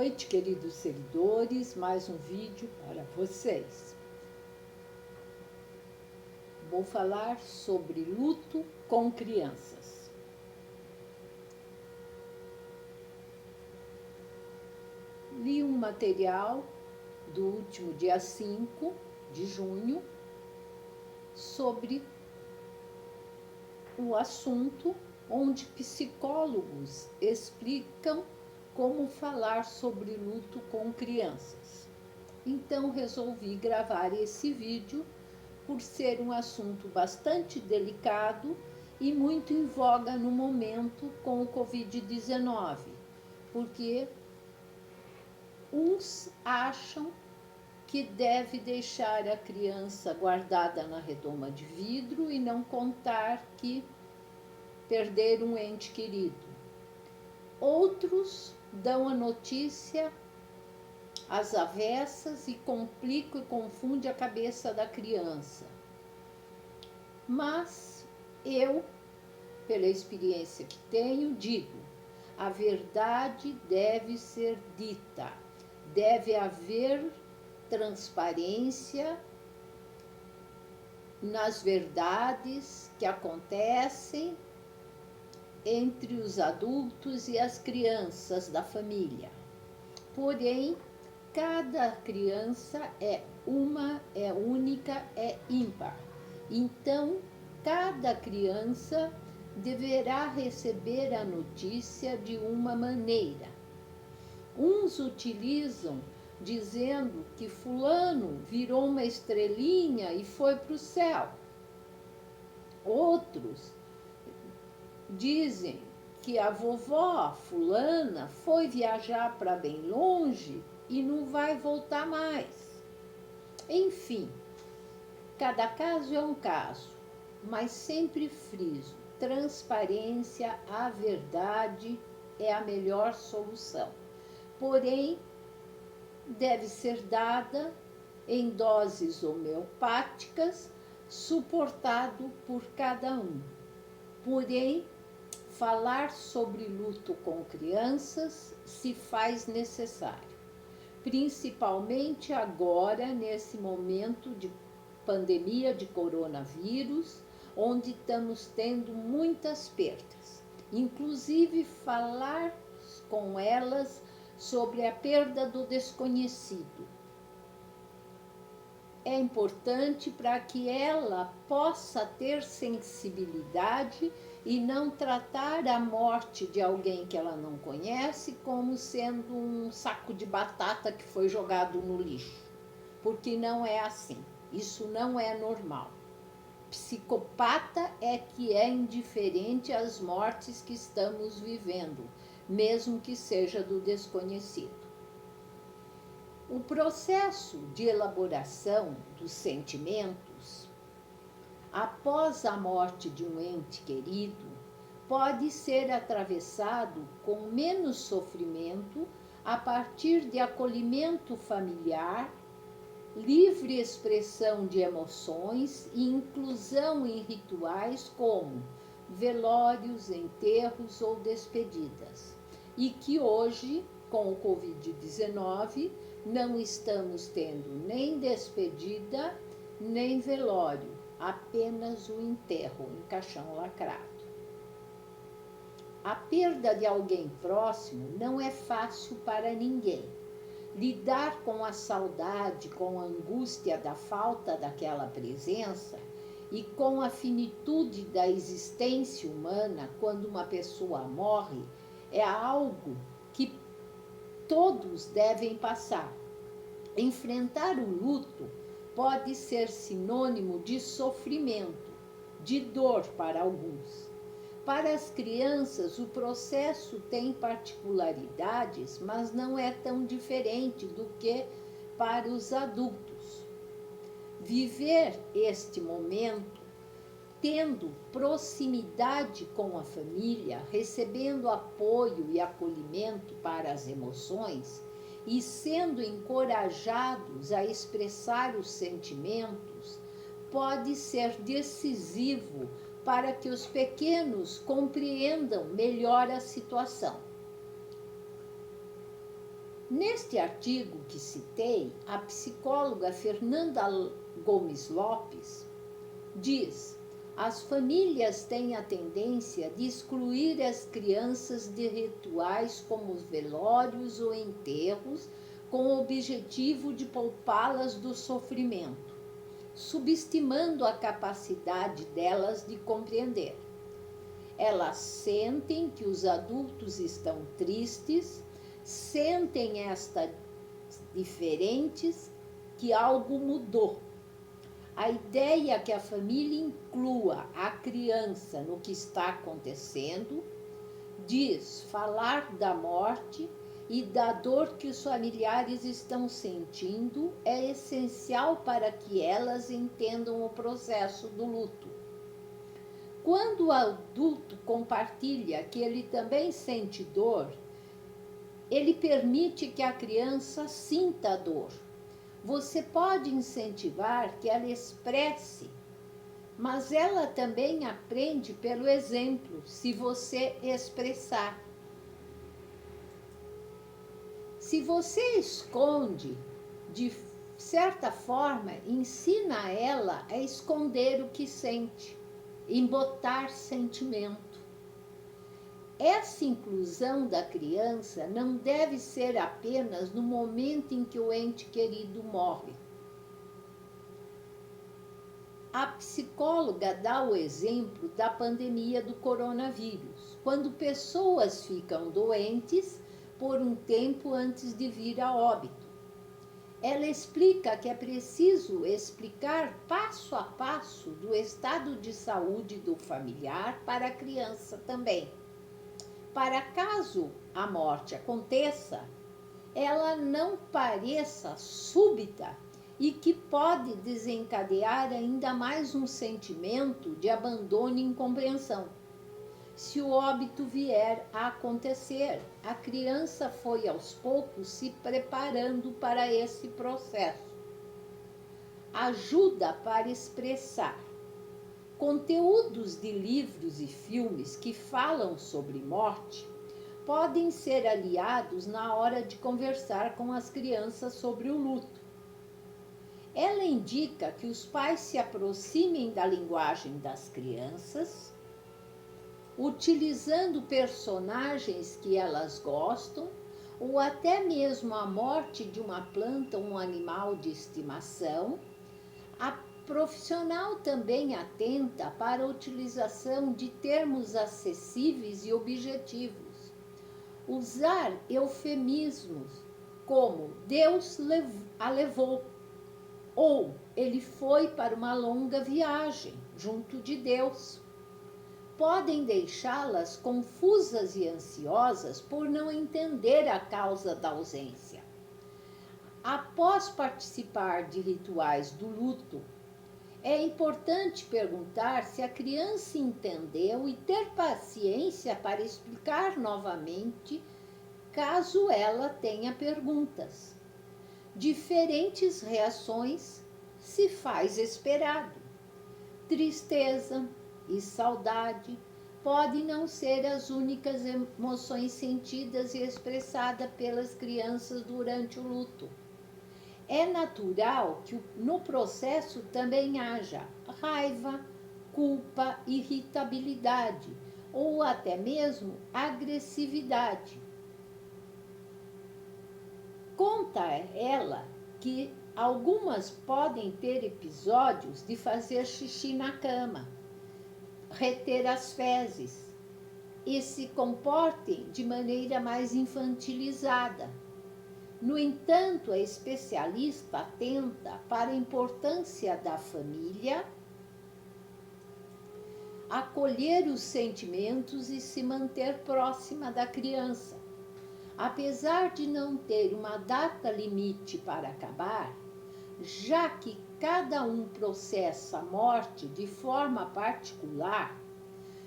noite, queridos seguidores, mais um vídeo para vocês. Vou falar sobre luto com crianças. Li um material do último dia 5 de junho sobre o assunto, onde psicólogos explicam como falar sobre luto com crianças. Então resolvi gravar esse vídeo por ser um assunto bastante delicado e muito em voga no momento com o Covid-19, porque uns acham que deve deixar a criança guardada na redoma de vidro e não contar que perder um ente querido. Outros dão a notícia às avessas e complicam e confundem a cabeça da criança. Mas eu, pela experiência que tenho, digo: a verdade deve ser dita, deve haver transparência nas verdades que acontecem entre os adultos e as crianças da família. Porém, cada criança é única, é ímpar. Então, cada criança deverá receber a notícia de uma maneira. Uns utilizam dizendo que fulano virou uma estrelinha e foi para o céu. Outros dizem que a vovó fulana foi viajar para bem longe e não vai voltar mais. Enfim, cada caso é um caso, mas sempre friso: transparência, a verdade é a melhor solução. Porém, deve ser dada em doses homeopáticas, suportado por cada um. Porém, falar sobre luto com crianças se faz necessário, principalmente agora, nesse momento de pandemia de coronavírus, onde estamos tendo muitas perdas. Inclusive, falar com elas sobre a perda do desconhecido é importante para que ela possa ter sensibilidade e não tratar a morte de alguém que ela não conhece como sendo um saco de batata que foi jogado no lixo, porque não é assim, isso não é normal. Psicopata é que é indiferente às mortes que estamos vivendo, mesmo que seja do desconhecido. O processo de elaboração dos sentimentos após a morte de um ente querido pode ser atravessado com menos sofrimento a partir de acolhimento familiar, livre expressão de emoções e inclusão em rituais como velórios, enterros ou despedidas, e que hoje, com o Covid-19, não estamos tendo nem despedida, nem velório, apenas o enterro em caixão lacrado. A perda de alguém próximo não é fácil para ninguém. Lidar com a saudade, com a angústia da falta daquela presença e com a finitude da existência humana quando uma pessoa morre é algo que todos devem passar. Enfrentar o luto pode ser sinônimo de sofrimento, de dor para alguns. Para as crianças, o processo tem particularidades, mas não é tão diferente do que para os adultos. Viver este momento tendo proximidade com a família, recebendo apoio e acolhimento para as emoções e sendo encorajados a expressar os sentimentos, pode ser decisivo para que os pequenos compreendam melhor a situação. Neste artigo que citei, a psicóloga Fernanda Gomes Lopes diz: as famílias têm a tendência de excluir as crianças de rituais como os velórios ou enterros, com o objetivo de poupá-las do sofrimento, subestimando a capacidade delas de compreender. Elas sentem que os adultos estão tristes, sentem esta diferentes, que algo mudou. A ideia que a família inclua a criança no que está acontecendo, diz falar da morte e da dor que os familiares estão sentindo é essencial para que elas entendam o processo do luto. Quando o adulto compartilha que ele também sente dor, ele permite que a criança sinta a dor. Você pode incentivar que ela expresse, mas ela também aprende pelo exemplo, se você expressar. Se você esconde, de certa forma, ensina ela a esconder o que sente, embotar sentimento. Essa inclusão da criança não deve ser apenas no momento em que o ente querido morre. A psicóloga dá o exemplo da pandemia do coronavírus, quando pessoas ficam doentes por um tempo antes de vir a óbito. Ela explica que é preciso explicar passo a passo do estado de saúde do familiar para a criança também. Para caso a morte aconteça, ela não pareça súbita e que pode desencadear ainda mais um sentimento de abandono e incompreensão. Se o óbito vier a acontecer, a criança foi aos poucos se preparando para esse processo. Ajuda para expressar. Conteúdos de livros e filmes que falam sobre morte podem ser aliados na hora de conversar com as crianças sobre o luto. Ela indica que os pais se aproximem da linguagem das crianças, utilizando personagens que elas gostam, ou até mesmo a morte de uma planta ou um animal de estimação. A profissional também atenta para a utilização de termos acessíveis e objetivos. Usar eufemismos como Deus a levou, ou ele foi para uma longa viagem junto de Deus. Podem deixá-las confusas e ansiosas por não entender a causa da ausência. Após participar de rituais do luto, é importante perguntar se a criança entendeu e ter paciência para explicar novamente, caso ela tenha perguntas. Diferentes reações se faz esperado. Tristeza e saudade podem não ser as únicas emoções sentidas e expressadas pelas crianças durante o luto. É natural que no processo também haja raiva, culpa, irritabilidade ou até mesmo agressividade. Conta ela que algumas podem ter episódios de fazer xixi na cama, reter as fezes e se comportem de maneira mais infantilizada. No entanto, a especialista atenta para a importância da família acolher os sentimentos e se manter próxima da criança. Apesar de não ter uma data limite para acabar, já que cada um processa a morte de forma particular,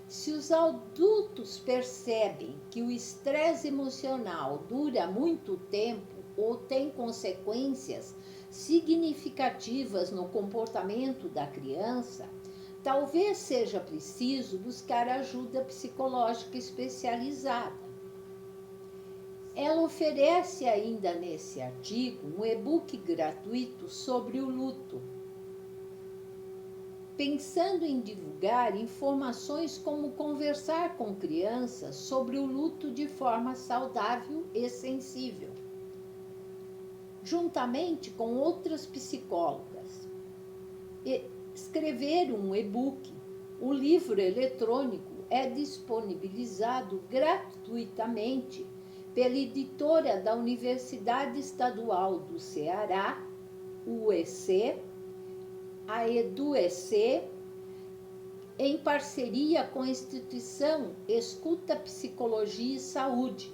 se os adultos percebem que o estresse emocional dura muito tempo ou tem consequências significativas no comportamento da criança, talvez seja preciso buscar ajuda psicológica especializada. Ela oferece ainda nesse artigo um e-book gratuito sobre o luto, pensando em divulgar informações como conversar com crianças sobre o luto de forma saudável e sensível, juntamente com outras psicólogas. Escrever um e-book. O livro eletrônico é disponibilizado gratuitamente pela editora da Universidade Estadual do Ceará, UEC, a EduEC, em parceria com a instituição Escuta Psicologia e Saúde,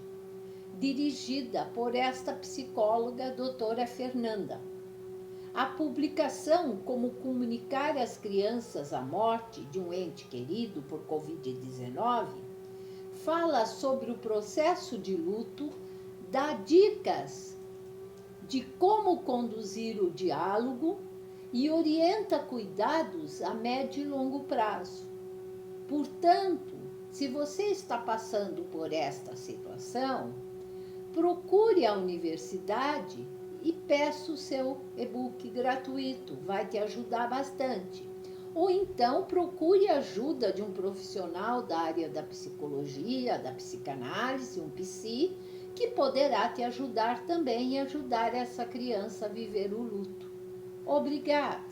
dirigida por esta psicóloga, doutora Fernanda. A publicação Como Comunicar às Crianças a Morte de um Ente Querido por Covid-19 fala sobre o processo de luto, dá dicas de como conduzir o diálogo e orienta cuidados a médio e longo prazo. Portanto, se você está passando por esta situação, procure a universidade e peça o seu e-book gratuito, vai te ajudar bastante. Ou então procure a ajuda de um profissional da área da psicologia, da psicanálise, um psi, que poderá te ajudar também e ajudar essa criança a viver o luto. Obrigada!